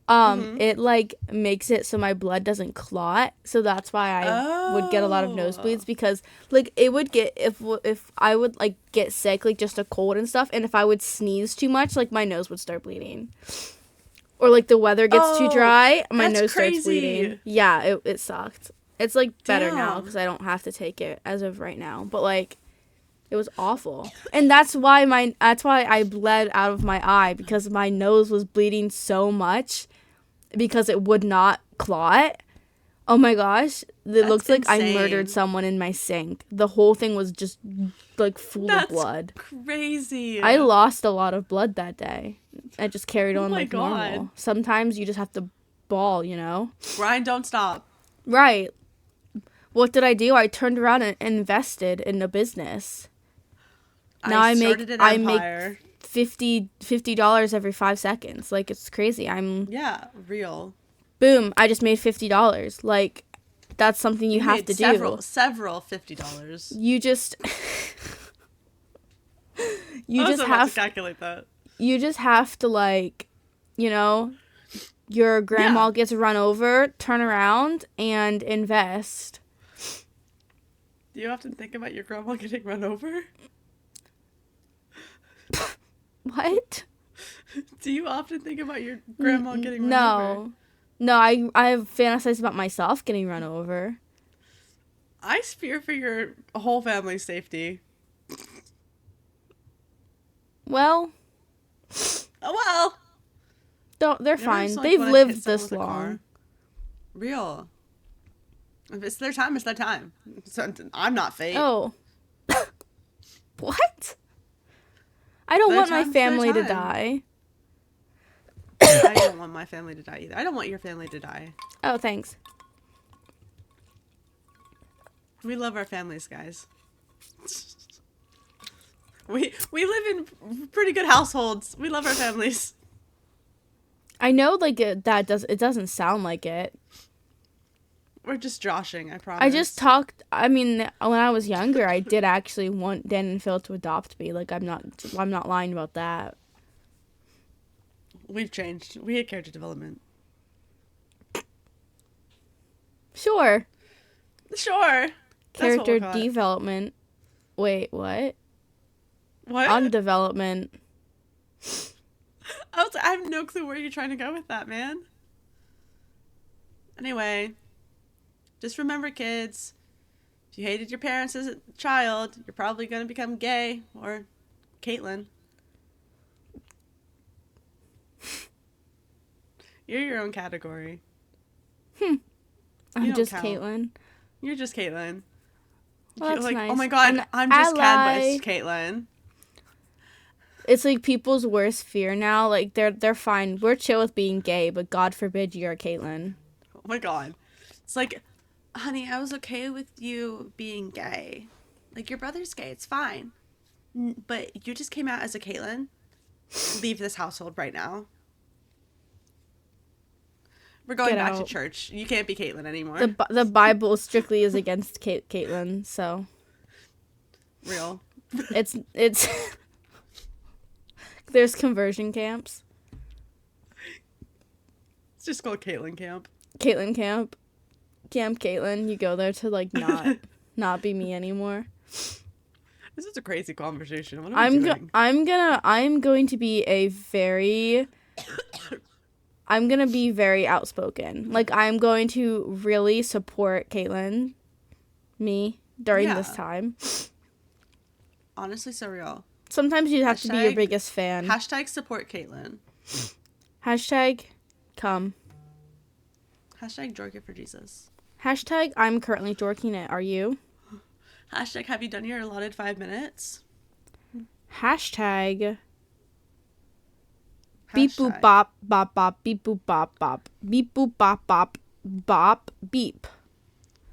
it like makes it so my blood doesn't clot. So that's why I would get a lot of nosebleeds because like it would get if I would like get sick, like just a cold and stuff, and if I would sneeze too much, like my nose would start bleeding. Or like the weather gets too dry, my nose starts bleeding. Yeah, it sucked. It's like better now because I don't have to take it as of right now. But like it was awful. And that's why I bled out of my eye because my nose was bleeding so much because it would not clot. Oh my gosh. It looks like I murdered someone in my sink. The whole thing was just like full of blood. Crazy. I lost a lot of blood that day. I just carried on like normal. Sometimes you just have to bawl, you know? Grind, don't stop. Right. What did I do? I turned around and invested in a business. Now I make $50 every 5 seconds. Like it's crazy. Real. Boom, I just made $50. Like that's something you have to do. Several $50. You just have to calculate that. You just have to like, you know, your grandma gets run over, turn around and invest. Do you often think about your grandma getting run over? What? Do you often think about your grandma getting run over? No, I have fantasized about myself getting run over. I fear for your whole family's safety. Well. Oh well. They're fine. They've lived this long. Real. If it's their time, it's their time. So, I'm not fate. Oh. What? I don't want my family to die. I don't want my family to die either. I don't want your family to die. Oh, thanks. We love our families, guys. We live in pretty good households. We love our families. I know, like it doesn't sound like it. We're just joshing, I promise. I just talked. I mean, when I was younger, I did actually want Dan and Phil to adopt me. Like, I'm not lying about that. We've changed. We had character development. Sure. Sure. Character development. Wait, what? What? On development. I have no clue where you're trying to go with that, man. Anyway, just remember, kids, if you hated your parents as a child, you're probably going to become gay or Kaitlyn. You're your own category. I'm just Kaitlyn. You're just Kaitlyn. Well, you're that's like, nice. oh my god, I'm just Ken, but it's Kaitlyn. It's like people's worst fear now. Like, they're fine. We're chill with being gay, but God forbid you're a Kaitlyn. Oh my god. It's like, honey, I was okay with you being gay. Like, your brother's gay, it's fine. But you just came out as a Kaitlyn. Leave this household right now. We're going back to church. You can't be Kaitlyn anymore. The Bible strictly is against Kaitlyn, so. Real. It's there's conversion camps. It's just called Kaitlyn Camp. Kaitlyn Camp. Camp Kaitlyn. You go there to like not be me anymore. This is a crazy conversation. What am I doing? I'm going to be I'm gonna be very outspoken. Like, I'm going to really support Kaitlyn, me, during this time. Honestly, so real. Sometimes you have to be your biggest fan. Hashtag support Kaitlyn. Hashtag come. Hashtag jork it for Jesus. Hashtag I'm currently jorking it. Are you? Hashtag have you done your allotted 5 minutes? Hashtag beep boop bop bop bop beep boop bop bop beep boop bop bop bop beep.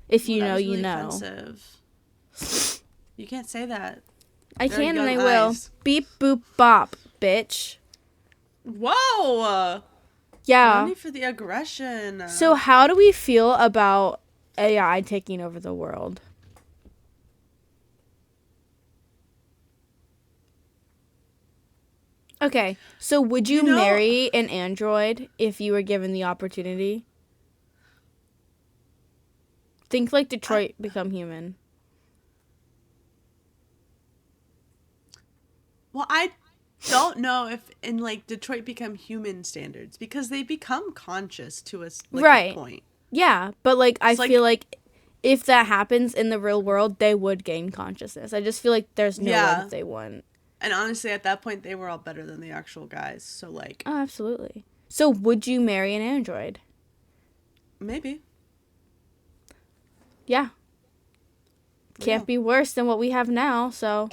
If you know, really, you know. Offensive. You can't say that. I can and I will. Beep boop bop, bitch. Whoa. Yeah. No need for the aggression. So how do we feel about AI taking over the world? Okay, so would you marry an android if you were given the opportunity? Think like Detroit Become Human. Well, I don't know if in like Detroit Become Human standards, because they become conscious to us, like, right. A point. Yeah, but like I feel like if that happens in the real world, they would gain consciousness. I just feel like there's no way that they wouldn't. And honestly, at that point, they were all better than the actual guys. So, like... Oh, absolutely. So, would you marry an android? Maybe. Yeah. Can't be worse than what we have now, so...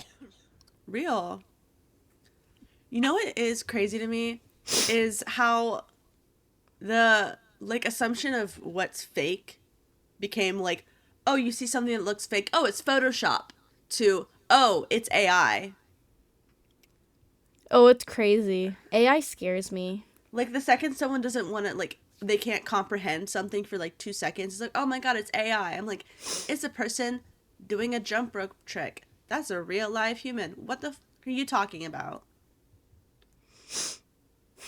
Real. You know what is crazy to me? Is how the, like, assumption of what's fake became, like, oh, you see something that looks fake. Oh, it's Photoshop. To, oh, it's AI. Oh, it's crazy. AI scares me. Like, the second someone doesn't want to, like, they can't comprehend something for, like, 2 seconds, it's like, oh my god, it's AI. I'm like, it's a person doing a jump rope trick. That's a real live human. What the are you talking about?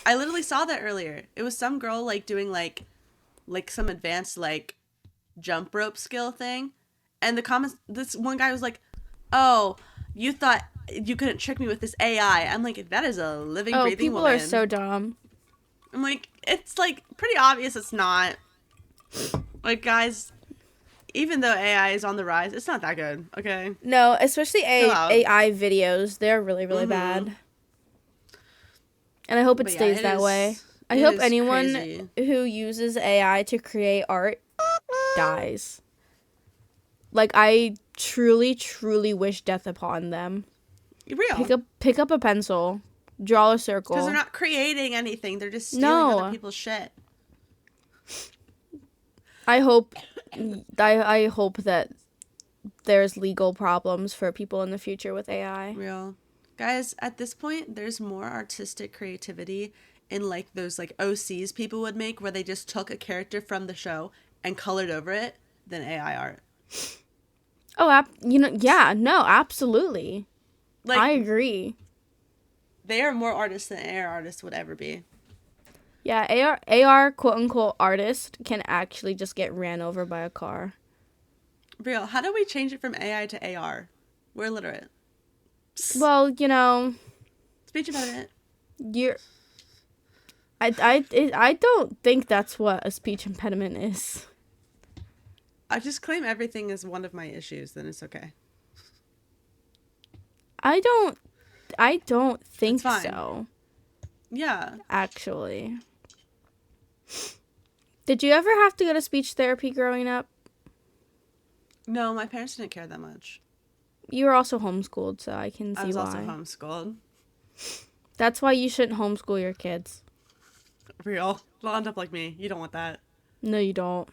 I literally saw that earlier. It was some girl, like, doing, like some advanced, like, jump rope skill thing. And the comments, this one guy was like, oh, you thought you couldn't trick me with this AI. I'm like, that is a living, breathing woman. Oh, people are so dumb. I'm like, it's, like, pretty obvious it's not. Like, guys, even though AI is on the rise, it's not that good, okay? No, especially AI videos. They're really, really bad. And I hope it stays that way. I hope anyone who uses AI to create art dies. Like, I truly, truly wish death upon them. Real. Pick up a pencil. Draw a circle. Because they're not creating anything. They're just stealing other people's shit. I hope that there's legal problems for people in the future with AI. Real. Guys, at this point, there's more artistic creativity in, like, those, like, OCs people would make where they just took a character from the show and colored over it than AI art. Oh, yeah, no, absolutely. Like, I agree. they are more artists than AR artists would ever be. Yeah, AR quote unquote artist can actually just get ran over by a car. Real, how do we change it from AI to AR? We're illiterate. Well, Speech impediment. I don't think that's what a speech impediment is. I just claim everything is one of my issues, then it's okay. I don't think so. Yeah. Actually. Did you ever have to go to speech therapy growing up? No, my parents didn't care that much. You were also homeschooled, so I can see why. I was also homeschooled. That's why you shouldn't homeschool your kids. Real. They'll end up like me. You don't want that. No, you don't.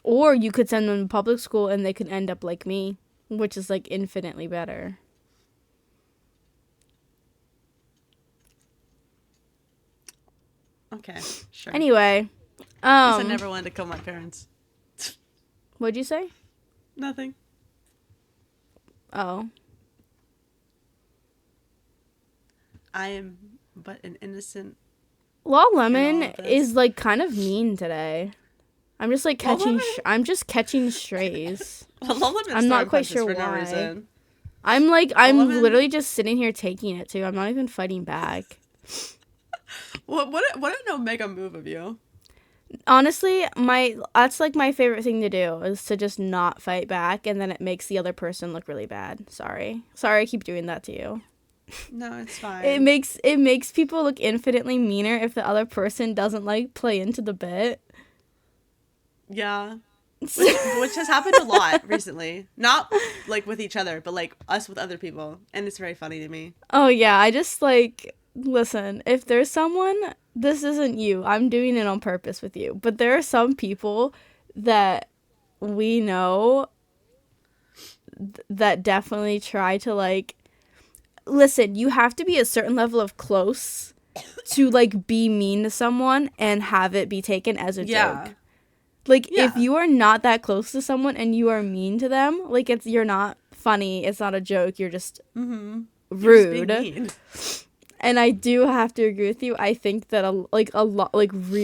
Or you could send them to public school and they could end up like me, which is like infinitely better. Okay, sure. Anyway, I never wanted to kill my parents. What'd you say? Nothing. Oh. I am but an innocent. lolLemon is like kind of mean today. I'm just like catching. I'm just catching strays. I'm not quite sure why. No reason. I'm literally just sitting here taking it too. I'm not even fighting back. What an Omega move of you. Honestly, that's like my favorite thing to do is to just not fight back, and then it makes the other person look really bad. Sorry, I keep doing that to you. No, it's fine. It makes people look infinitely meaner if the other person doesn't like play into the bit. Yeah. Which has happened a lot recently. Not like with each other, but like us with other people. And it's very funny to me. Oh yeah, I just like, listen, if there's someone, this isn't you. I'm doing it on purpose with you. But there are some people that we know that definitely try to like, listen, you have to be a certain level of close to like be mean to someone and have it be taken as a joke. Like, if you are not that close to someone and you are mean to them, like, you're not funny, it's not a joke, you're just rude. You're just being mean. And I do have to agree with you. I think that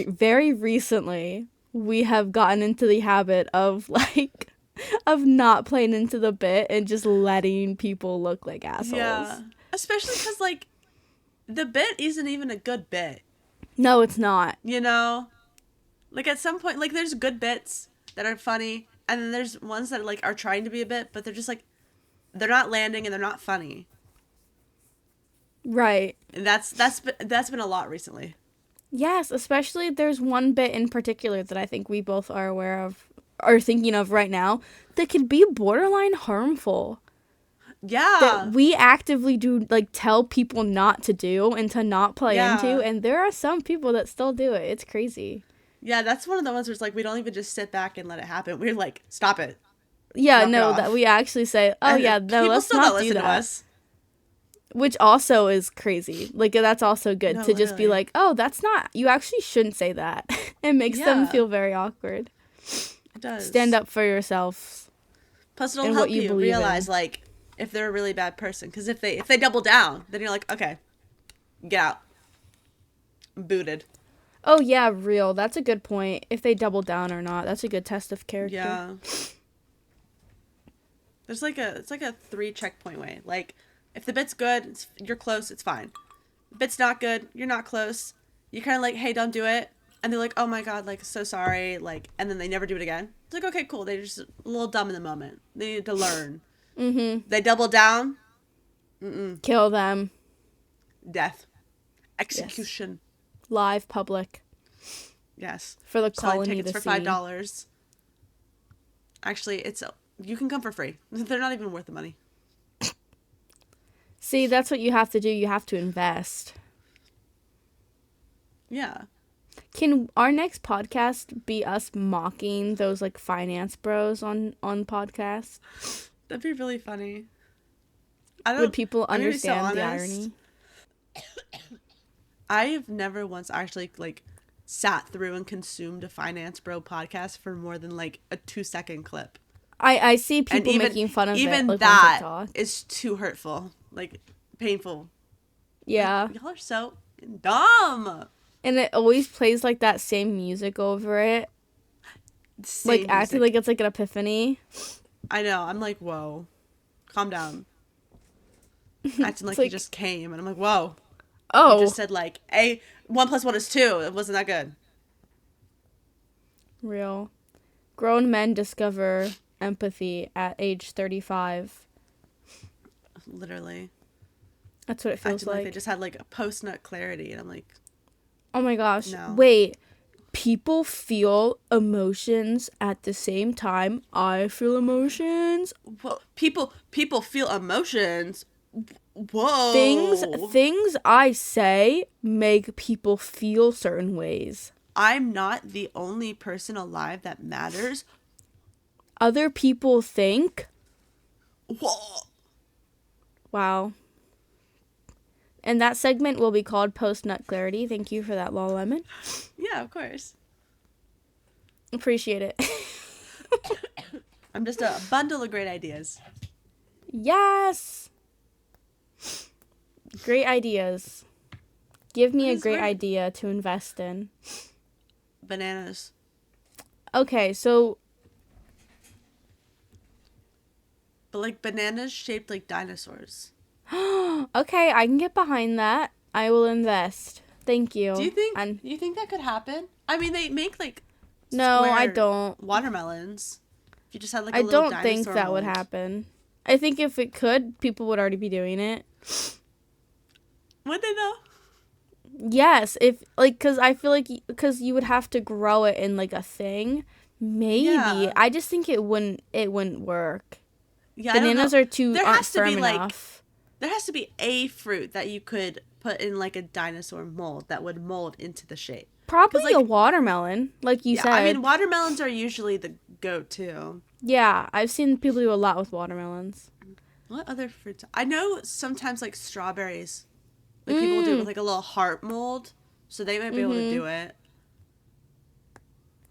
very recently, we have gotten into the habit of, like, of not playing into the bit and just letting people look like assholes. Yeah. Especially because, like, the bit isn't even a good bit. No, it's not. You know? Like, at some point, like, there's good bits that are funny, and then there's ones that, like, are trying to be a bit, but they're just, like, they're not landing and they're not funny. Right. And that's been a lot recently. Yes, especially there's one bit in particular that I think we both are aware of, or thinking of right now, that could be borderline harmful. Yeah. That we actively do, like, tell people not to do and to not play into, and there are some people that still do it. It's crazy. Yeah, that's one of the ones where it's like we don't even just sit back and let it happen. We're like, stop it. Yeah, no, that we actually say, oh, yeah, no, let's not do that. To us. Which also is crazy. Like, that's also good to just be like, oh, that's not, you actually shouldn't say that. It makes them feel very awkward. It does. Stand up for yourself. Plus, it'll help you realize, like, if they're a really bad person. Because if they double down, then you're like, okay, get out. Booted. Oh, yeah, real. That's a good point. If they double down or not. That's a good test of character. Yeah. It's like a 3 checkpoint way. Like, if the bit's good, you're close, it's fine. The bit's not good, you're not close. You're kind of like, hey, don't do it. And they're like, oh my god, like, so sorry. Like, and then they never do it again. It's like, okay, cool. They're just a little dumb in the moment. They need to learn. Mm-hmm. They double down. Mm-mm. Kill them. Death. Execution. Yes. Live public. Yes. For the colony to see. For $5. Actually, you can come for free. They're not even worth the money. See, that's what you have to do. You have to invest. Yeah. Can our next podcast be us mocking those like finance bros on podcast? That'd be really funny. Would people understand the irony? I have never once actually like sat through and consumed a Finance Bro podcast for more than like a 2-second clip. I see people making fun of it. Even like, that on TikTok. is too hurtful, like painful. Yeah. Like, y'all are so dumb. And it always plays like that same music over it. Same like acting music. like it's like an epiphany. I know. I'm like, whoa, calm down. Acting like you just came, and I'm like, whoa. Oh. You just said like, 1 + 1 is 2. It wasn't that good. Real. Grown men discover empathy at age 35. Literally. That's what it feels Acting like they just had like a post-nut clarity, and I'm like, oh my gosh. no. Wait. People feel emotions at the same time I feel emotions. Well, people feel emotions. Whoa. Things I say make people feel certain ways. I'm not the only person alive that matters. Other people think. Whoa. Wow. And that segment will be called Post-Nut Clarity. Thank you for that, lolLemon. Yeah, of course. Appreciate it. I'm just a bundle of great ideas. Yes. Great ideas. Give me a great idea to invest in. Bananas. Okay, so. But like bananas shaped like dinosaurs. Okay, I can get behind that. I will invest. Thank you. Do you think that could happen? I mean, they make like no, I don't. Watermelons. If you just had like a I little don't dinosaur think that would mold. happen. I think if it could, people would already be doing it. Would they though? Yes, if like cuz I feel like cuz you would have to grow it in like a thing. Maybe. Yeah. I just think it wouldn't work. Yeah, Bananas are too there aren't has to firm be like enough. there has to be a fruit that you could put in like a dinosaur mold that would mold into the shape. Probably like, a watermelon, like you said. I mean, watermelons are usually the go-to. Yeah, I've seen people do a lot with watermelons. What other fruits? I know sometimes like strawberries. Like people will do it with like a little heart mold, so they might be able to do it.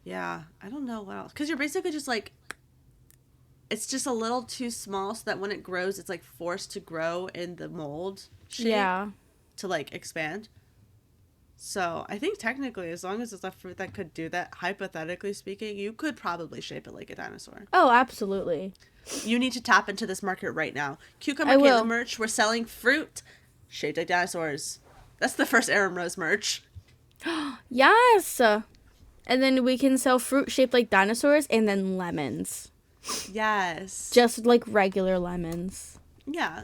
Yeah, I don't know what else. Because you're basically just like, it's just a little too small so that when it grows, it's like forced to grow in the mold shape. Yeah. To like expand. So I think technically, as long as it's a fruit that could do that, hypothetically speaking, you could probably shape it like a dinosaur. Oh, absolutely. You need to tap into this market right now. Kucumberkaitlyn merch, we're selling fruit shaped like dinosaurs. That's the first Aaron Rose merch. Yes. And then we can sell fruit shaped like dinosaurs and then lemons. Yes. Just like regular lemons. Yeah.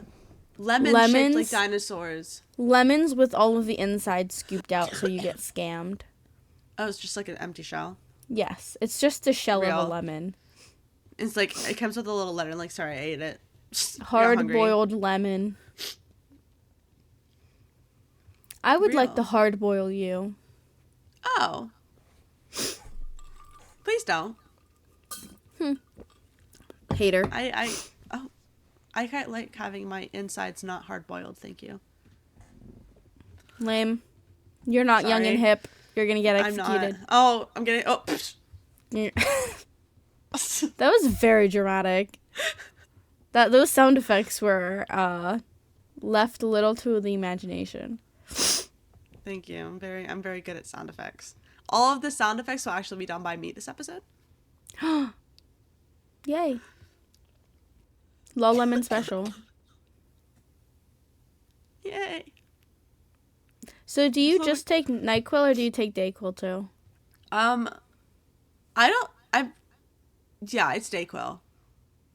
Lemons shaped like dinosaurs. Lemons with all of the inside scooped out so you get scammed. Oh, it's just like an empty shell? Yes. It's just the shell of a lemon. It's like, it comes with a little letter, like, sorry, I ate it. Hard-boiled lemon. I would like to hard-boil you. Oh. Please don't. Hater. I quite like having my insides not hard-boiled, thank you. Lame. You're not young and hip. You're gonna get executed. I'm getting... Oh. That was very dramatic. Those sound effects were left a little to the imagination. Thank you. I'm very good at sound effects. All of the sound effects will actually be done by me this episode. Yay. lolLemon special. Yay. So do you just take NyQuil or do you take DayQuil too? Yeah, it's DayQuil.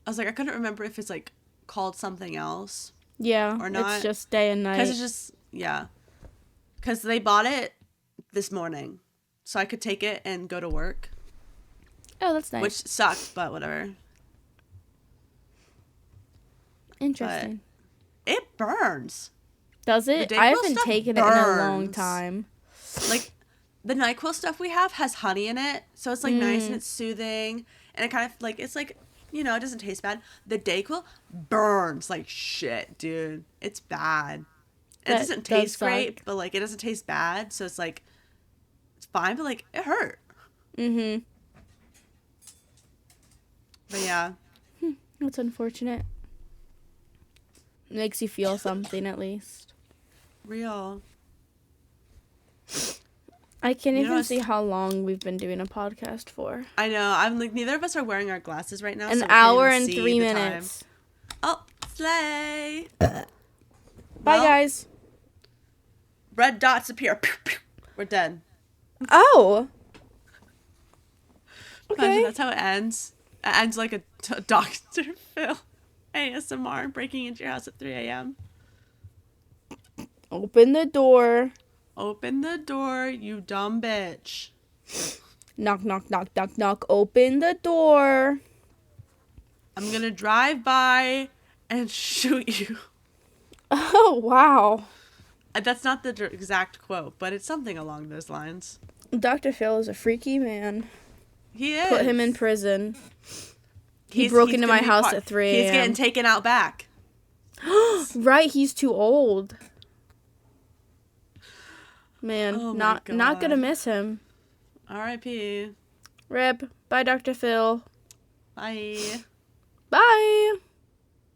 I was like, I couldn't remember if it's like called something else. Yeah, or not. It's just day and night. Because it's just, yeah. Because they bought it this morning. So I could take it and go to work. Oh, that's nice. Which sucked, but whatever. Interesting. But it burns. Does it? I haven't taken it in a long time. Like, the NyQuil stuff we have has honey in it. So it's like nice and it's soothing. And it kind of like, it's like, you know, it doesn't taste bad. The DayQuil burns like shit, dude. It's bad. It doesn't taste great, but like it doesn't taste bad. So it's like, it's fine, but like it hurt. Mm-hmm. But yeah. That's unfortunate. Makes you feel something at least. Real. I can't even see how long we've been doing a podcast for. I know. I'm like, neither of us are wearing our glasses right now. An so hour and 3 minutes. Oh, slay. Bye, Well, guys. Red dots appear. We're dead. Oh. Imagine Okay. that's how it ends. It ends like a Dr. Phil ASMR breaking into your house at 3 a.m. Open the door. Open the door, you dumb bitch. Knock, knock, knock, knock, knock. Open the door. I'm gonna drive by and shoot you. Oh, wow. That's not the exact quote, but it's something along those lines. Dr. Phil is a freaky man. He is. Put him in prison. He broke into my house at 3 a.m. He's getting taken out back. Right, he's too old. Man, Oh not gonna miss him. R.I.P. Rip. Bye, Dr. Phil. Bye.